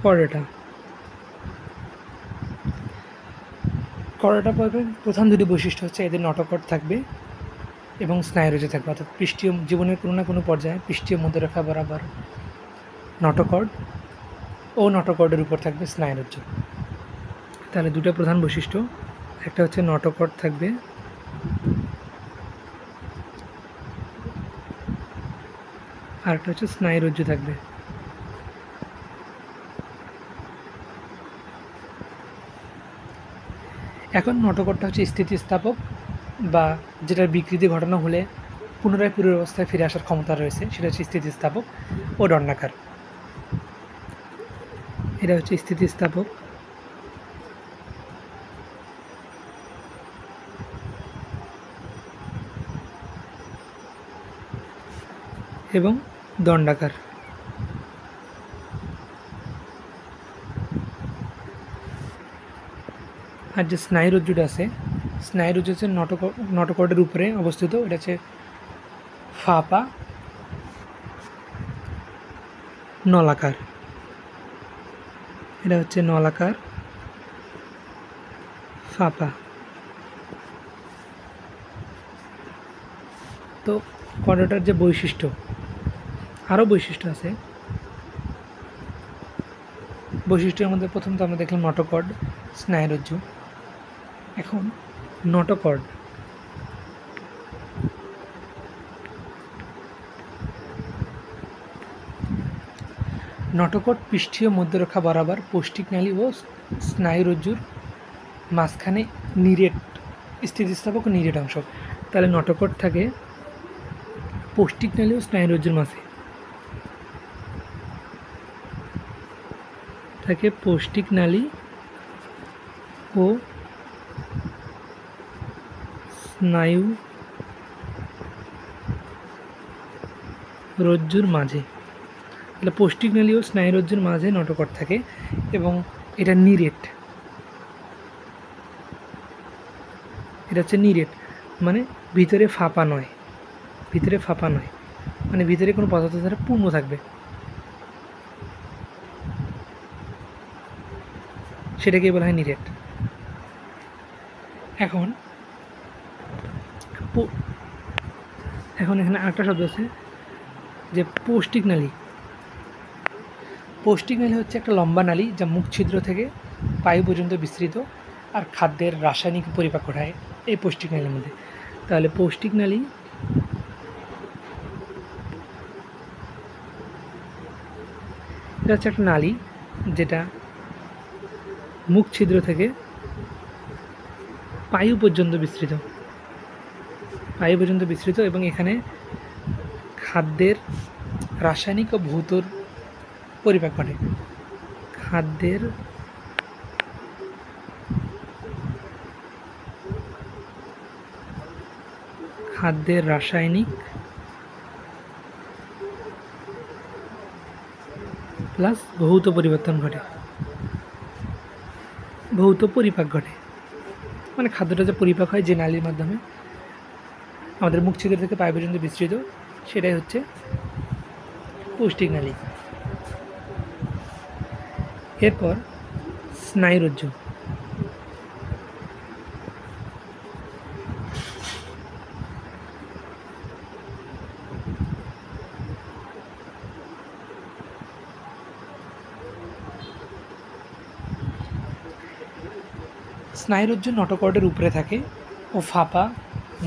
করোটা পাবেন। প্রধান দুটি বৈশিষ্ট্য হচ্ছে এদের নটোকর্ড থাকবে এবং স্নায়ুরজ্জু থাকবে, অর্থাৎ পৃষ্ঠীয় জীবনের কোনো না কোনো পর্যায়ে পৃষ্ঠীয় মধ্যরেখা বরাবর নটোকর্ড ও নটোকর্ডের উপর থাকবে স্নায়ুরজ্জু। তাহলে দুটো প্রধান বৈশিষ্ট্য, একটা হচ্ছে নটোকর্ড থাকবে আর একটা হচ্ছে স্নায়ুরজ্জু থাকবে। এখন নটোকর্ডটা হচ্ছে স্থিতিস্থাপক, বা যেটার বিকৃতি ঘটানো হলে পুনরায় পূর্বের অবস্থায় ফিরে আসার ক্ষমতা রয়েছে, সেটা হচ্ছে স্থিতিস্থাপক ও দণ্ডাকার। এটা হচ্ছে স্থিতিস্থাপক এবং দণ্ডাকার। আর যে স্নায়ুরজ্জুটা আছে, স্নায়ুরজ্জু হচ্ছে নটোকর্ডের উপরে অবস্থিত। এটা হচ্ছে ফাঁপা নলাকার। এটা হচ্ছে নলাকার ফাঁপা। তো কর্ডটার যে বৈশিষ্ট্য, আরও বৈশিষ্ট্য আছে। বৈশিষ্ট্যের মধ্যে প্রথম তো আমরা দেখলাম নটোকর্ড, স্নায়ুরজ্জু। এখন নটোকর্ড পৃষ্ঠীয় মধ্যরেখা বরাবর পৌষ্টিকনালী ও স্নায়ুরজ্জুর মাঝখানে নিরেট, স্থিতিস্থাপক ও নিরেট অংশ। তাহলে নটোকর্ড থাকে পৌষ্টিকনালী ও স্নায়ুরজ্জুর মাঝে, থাকে পৌষ্টিকনালী ও স্নায়ু রজ্জুর মাঝে। তাহলে পৌষ্টিকনালী ও স্নায়ুরজ্জুর মাঝে নটোকর্ড থাকে এবং এটা নিরেট। এটা হচ্ছে নিরেট, মানে ভিতরে ফাঁপা নয়, মানে ভিতরে কোনো পদার্থ দ্বারা পূর্ণ থাকবে, সেটাকে বলা হয় নিরেট। এখন এখানে আরেকটা শব্দ আছে যে পৌষ্টিকনালী। পৌষ্টিকনালী হচ্ছে একটা লম্বা নালী যা মুখ ছিদ্র থেকে পায়ু পর্যন্ত বিস্তৃত আর খাদ্যের রাসায়নিক পরিপাক ঘটায় এই পৌষ্টিকনালীর মধ্যে। তাহলে পৌষ্টিকনালী এটা হচ্ছে একটা নালী যেটা মুখ ছিদ্র থেকে পায়ু পর্যন্ত বিস্তৃত এবং এখানে খাদ্যের রাসায়নিক ও ভৌতর পরিপাক ঘটে। খাদ্যের রাসায়নিক প্লাস ভৌত পরিপাক ঘটে, মানে খাদ্যটা যে পরিপাক হয় যে নালীর মাধ্যমে আমাদের মুখ ছিদ্র থেকে পায়ু পর্যন্ত বিস্তৃত, সেটাই হচ্ছে পৌষ্টিকনালী। এরপর স্নায়ুরজ্জু। স্নায়ুরজ্জু নটোকর্ডের উপরে থাকে ও ফাঁপা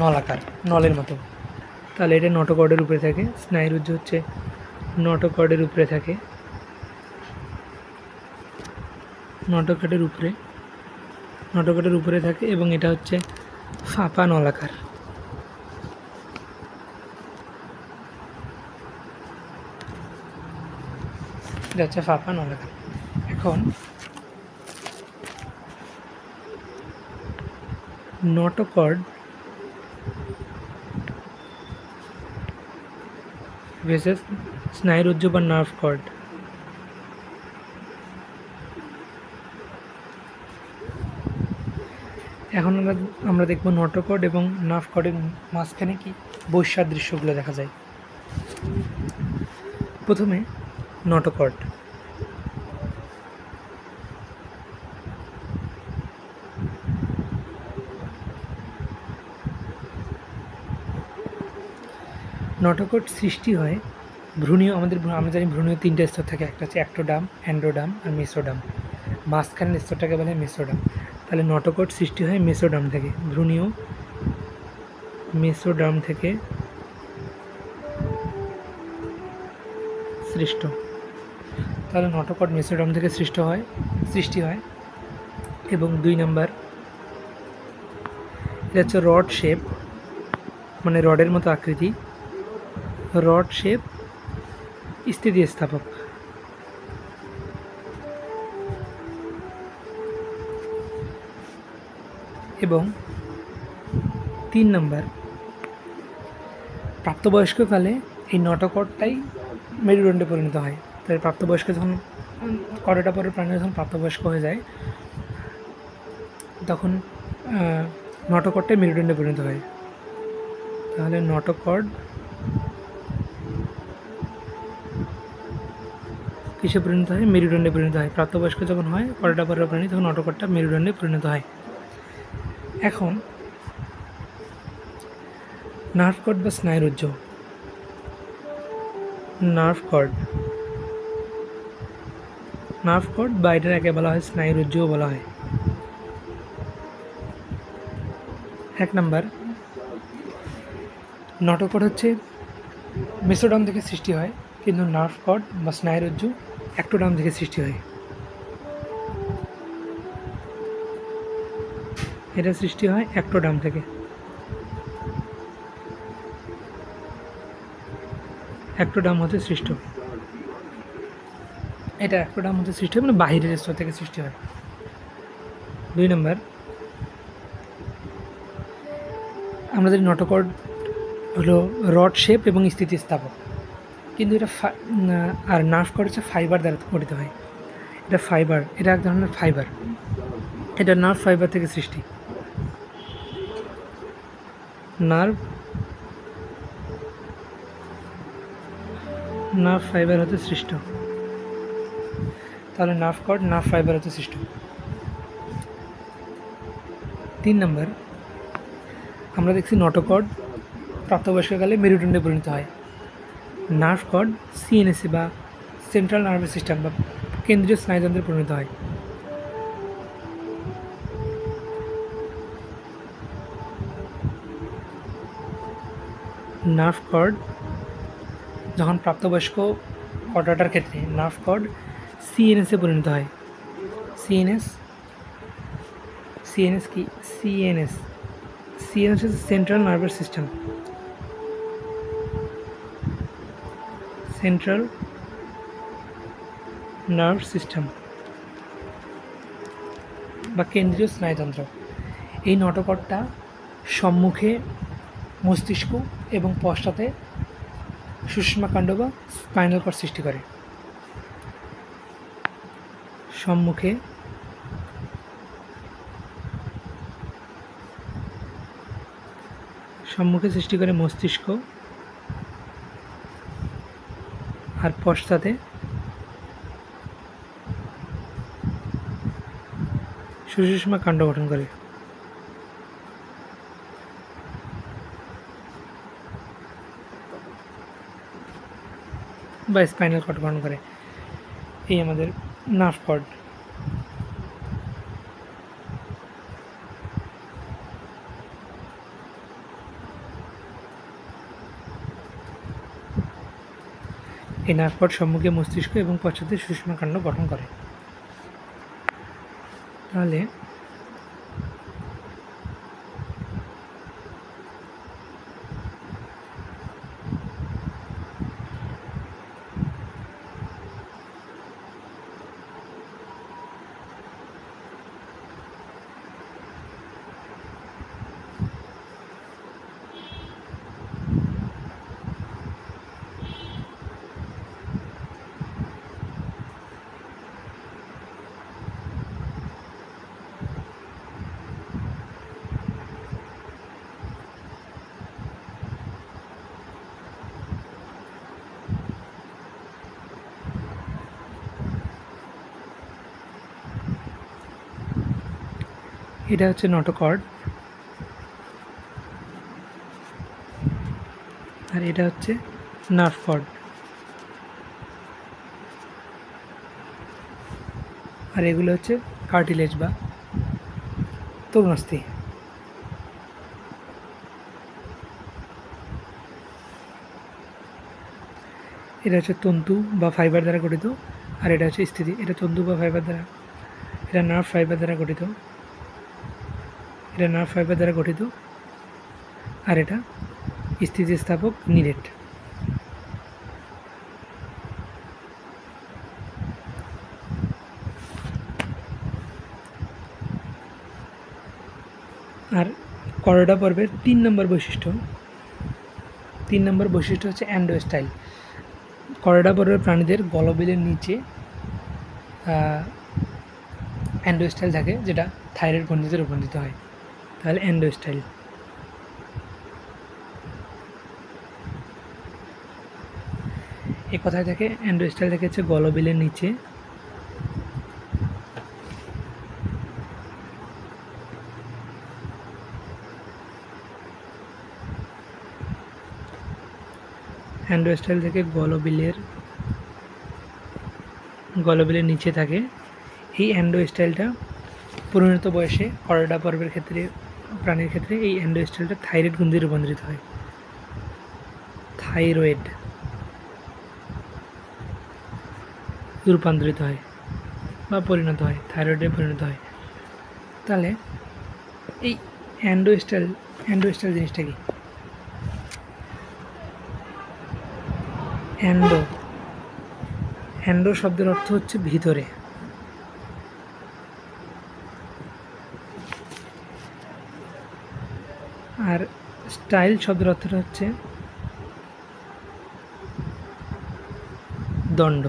নলাকার, নলের মতো। তাহলে এটা নটোকর্ডের উপরে থাকে। স্নায়ুরজ্জু হচ্ছে নটোকর্ডের উপরে থাকে, নটোকর্ডের উপরে থাকে এবং এটা হচ্ছে ফাঁপা নলাকার। এটা হচ্ছে ফাঁপা নলাকার। এখন নটোকর্ড ভার্সেস স্নায়ুরজ্জু বা নার্ভ কর্ড। এখন আমরা দেখব নটোকর্ড এবং নার্ভ কর্ডের মাঝখানে কি বৈসাদৃশ্যগুলো দেখা যায়। প্রথমে নটোকর্ড। নটোকট সৃষ্টি হয় ভ্রূণীয়, আমরা জানি ভ্রূণীয় 3টা স্তর থাকে, একটা হচ্ছে অ্যাক্টোডার্ম, অ্যান্ড্রোডার্ম আর মেসোডার্ম। মাঝখানের স্তরটাকে বলে মেসোডার্ম। তাহলে নটোকট সৃষ্টি হয় মেসোডার্ম থেকে, ভ্রূণীয় মেসোডার্ম থেকে সৃষ্ট। তাহলে নটোকট মেসোডার্ম থেকে সৃষ্টি হয়। এবং 2 নাম্বার, এটা হচ্ছে রড শেপ, মানে রডের মতো আকৃতি, রড শেপ স্থিতিস্থাপক। এবং 3 নাম্বার, প্রাপ্তবয়স্ককালে এই নটোকটটাই মেরুদণ্ডে পরিণত হয়। তাই প্রাপ্তবয়স্ক যখন কয়টা পরের প্রাণী যখন প্রাপ্তবয়স্ক হয়ে যায় তখন নটোকটটাই মেরুদণ্ডে পরিণত হয়। তাহলে নটোকট কিসে পরিণত হয়? মেরুদণ্ডে পরিণত হয়। প্রাপ্তবয়স্ক যখন হয় কয়টা পরের প্রাণী তখন নটোকটটা মেরুদণ্ডে পরিণত হয়। এখন নার্ভ কর্ড বা স্নায়ুরজ্জু, নার্ভ কর্ড বা এটার একে বলা হয় স্নায়ুরজ্জুও বলা হয়। 1 নাম্বার, নটোকট হচ্ছে মেসোডার্ম থেকে সৃষ্টি হয়, কিন্তু নার্ভ কর্ড বা স্নায়ুরজ্জু অ্যাক্টোডার্ম থেকে সৃষ্টি হয়। এটা সৃষ্টি হয় অ্যাক্টোডার্ম থেকে। অ্যাক্টোডার্ম হতে সৃষ্ট, এটা অ্যাক্টোডার্ম হতে সৃষ্টি হয়, মানে বাহিরের স্তর থেকে সৃষ্টি হয়। 2 নাম্বার, আমাদের নটোকট হলো রড শেপ এবং স্থিতিস্থাপক, কিন্তু এটা আর নার্ভ কর্ড হচ্ছে ফাইবার দ্বারা গঠিত হয়। এটা ফাইবার, এটা এক ধরনের ফাইবার, এটা নার্ভ ফাইবার থেকে সৃষ্টি, নার্ভ ফাইবার হতে সৃষ্ট। তাহলে নার্ভ কর্ড নার্ভ ফাইবার হতে সৃষ্ট। 3 নাম্বার, আমরা দেখছি নটোকট প্রাপ্তবয়স্ককালে মেরুদণ্ডে পরিণত হয়। নার্ভ কর্ড সিএনএসে বা সেন্ট্রাল নার্ভাস সিস্টেম বা কেন্দ্রীয় স্নায়ুতন্ত্রে পরিণত হয়। নার্ভ কর্ড যখন প্রাপ্তবয়স্ক কর্ডাটার ক্ষেত্রে নার্ভ কর্ড সিএনএসে পরিণত হয়। সিএনএস কি? সিএনএস হচ্ছে central nervous system, central nerve system বা কেন্দ্রীয় স্নায়ুতন্ত্র। এই নটোকটটা সম্মুখে মস্তিষ্ক এবং পশ্চাতে সুষুম্নাকাণ্ড বা স্পাইনাল কর্ড সৃষ্টি করে। সম্মুখে সৃষ্টি করে মস্তিষ্ক আর পশ্চাতে সুষুম্নাকাণ্ড গঠন করে। বা স্পাইনাল কর্ড গঠন করে। এই আমাদের নার্ভ কর্ড। এই নার্ভ কর্ড সম্মুখে মস্তিষ্ক এবং পশ্চাতে সুষুম্নাকাণ্ড গঠন করে। তাহলে এটা হচ্ছে নটোকর্ড। আর এটা হচ্ছে নার্ভ কর্ড। আর এগুলো হচ্ছে কার্টিলেজ বা তরুণাস্থি। এটা হচ্ছে তন্তু বা ফাইবার দ্বারা গঠিত, আর এটা হচ্ছে স্থিতি। এটা তন্তু বা ফাইবার দ্বারা, এটা নার্ভ ফাইবার দ্বারা গঠিত, এটা নার্ভ ফাইবার দ্বারা গঠিত, আর এটা স্থিতিস্থাপক নিরেট। আর করোডা পর্বের 3 নম্বর বৈশিষ্ট্য হচ্ছে অ্যান্ডোস্টাইল। করোডা পর্বের প্রাণীদের গলবিলের নিচে অ্যান্ডোস্টাইল থাকে, যেটা থাইরয়েড গ্রন্থিতে রূপান্তরিত হয়। তাহলে অ্যান্ডোস্টাইল। এ কথায় থাকে অ্যান্ডোস্টাইল থেকে হচ্ছে গলবিলের নিচে, অ্যান্ডোস্টাইল থেকে গলবিলের নিচে থাকে। এই অ্যান্ডোস্টাইলটা পরিণত বয়সে করোডা পর্বের ক্ষেত্রে, প্রাণীর ক্ষেত্রে এই অ্যান্ডোস্টাইলটা থাইরয়েড গ্রন্থিতে রূপান্তরিত হয়। থাইরয়েড রূপান্তরিত হয় বা পরিণত হয়, থাইরয়েডে পরিণত হয়। তাহলে এই অ্যান্ডোস্টাইল জিনিসটা কি? অ্যান্ডো শব্দের অর্থ হচ্ছে ভিতরে, আর স্টাইল শব্দের অর্থটা হচ্ছে দণ্ড।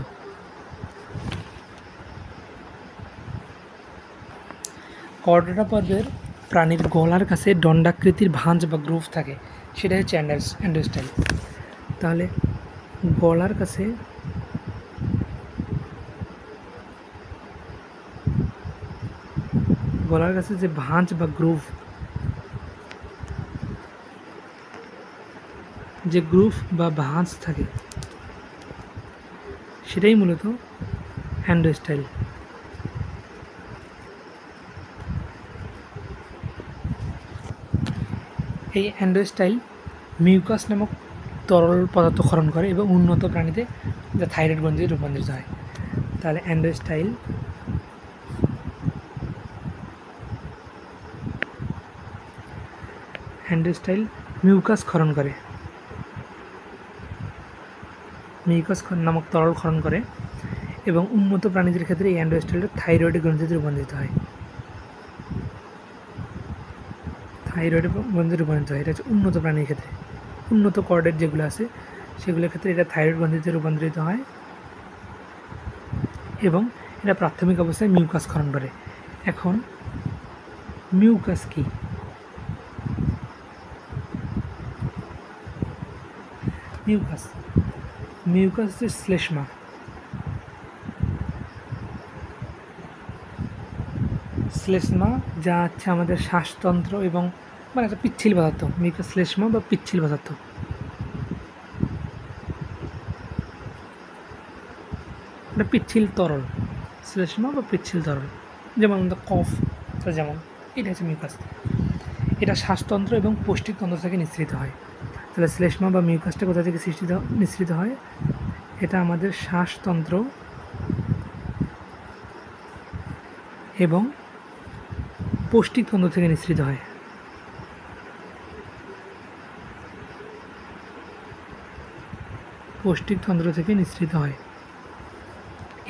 করোডা পর্বের প্রাণীর গলার কাছে দণ্ডাকৃতির ভাঁজ বা গ্রুভ থাকে, সেটা হচ্ছে অ্যান্ডোস্টাইল। তাহলে গলার কাছে যে ভাঁজ বা গ্রুভ, বা ভাঁজ থাকে, সেটাই মূলত অ্যান্ডোস্টাইল। এই অ্যান্ডোস্টাইল মিউকাস নামক তরল পদার্থ ক্ষরণ করে এবং উন্নত প্রাণীতে যা থাইরয়েড গ্রন্থিতে রূপান্তরিত হয়। তাহলে অ্যান্ডোস্টাইল মিউকাস ক্ষরণ করে, মিউকাস নামক তরল ক্ষরণ করে এবং উন্নত প্রাণীদের ক্ষেত্রে এই অ্যান্ডোস্টাইলটা থাইরয়েড গ্রন্থিতে রূপান্তরিত হয়। এটা হচ্ছে উন্নত প্রাণীর ক্ষেত্রে। উন্নত কর্ডের যেগুলো আছে সেগুলোর ক্ষেত্রে এটা থাইরয়েড গ্রন্থিতে রূপান্তরিত হয় এবং এটা প্রাথমিক অবস্থায় মিউকাস ক্ষরণ করে। এখন মিউকাস কি? মিউকাস হচ্ছে শ্লেষ্মা। যা হচ্ছে আমাদের শ্বাসতন্ত্র এবং মানে একটা পিচ্ছিল পদার্থ। মিউকাস শ্লেষ্মা বা পিচ্ছিল পদার্থ। এটা পিচ্ছিল তরল, শ্লেষ্মা বা পিচ্ছিল তরল, যেমন আমাদের কফ, যেমন এটা হচ্ছে মিউকাস। এটা শ্বাসতন্ত্র এবং পৌষ্টিকতন্ত্র থেকে নিঃসৃত হয়। তাহলে শ্লেষ্মা বা মিউকাসটা কোথা থেকে নিঃসৃত হয়? এটা আমাদের শ্বাসতন্ত্র এবং পৌষ্টিকতন্ত্র থেকে নিঃসৃত হয়।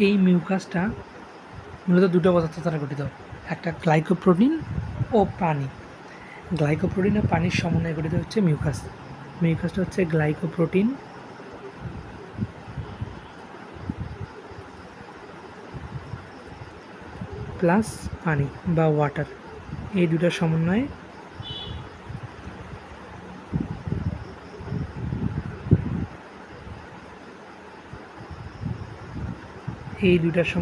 এই মিউকাসটা মূলত দুটো পদার্থ দ্বারা গঠিত, একটা গ্লাইকোপ্রোটিন ও পানি। গ্লাইকোপ্রোটিন ও পানির সমন্বয়ে গঠিত হচ্ছে মিউকাস। মিউকাসটা হচ্ছে গ্লাইকোপ্রোটিন প্লাস পানি বা ওয়াটার, এই দুটার সমন্বয়ে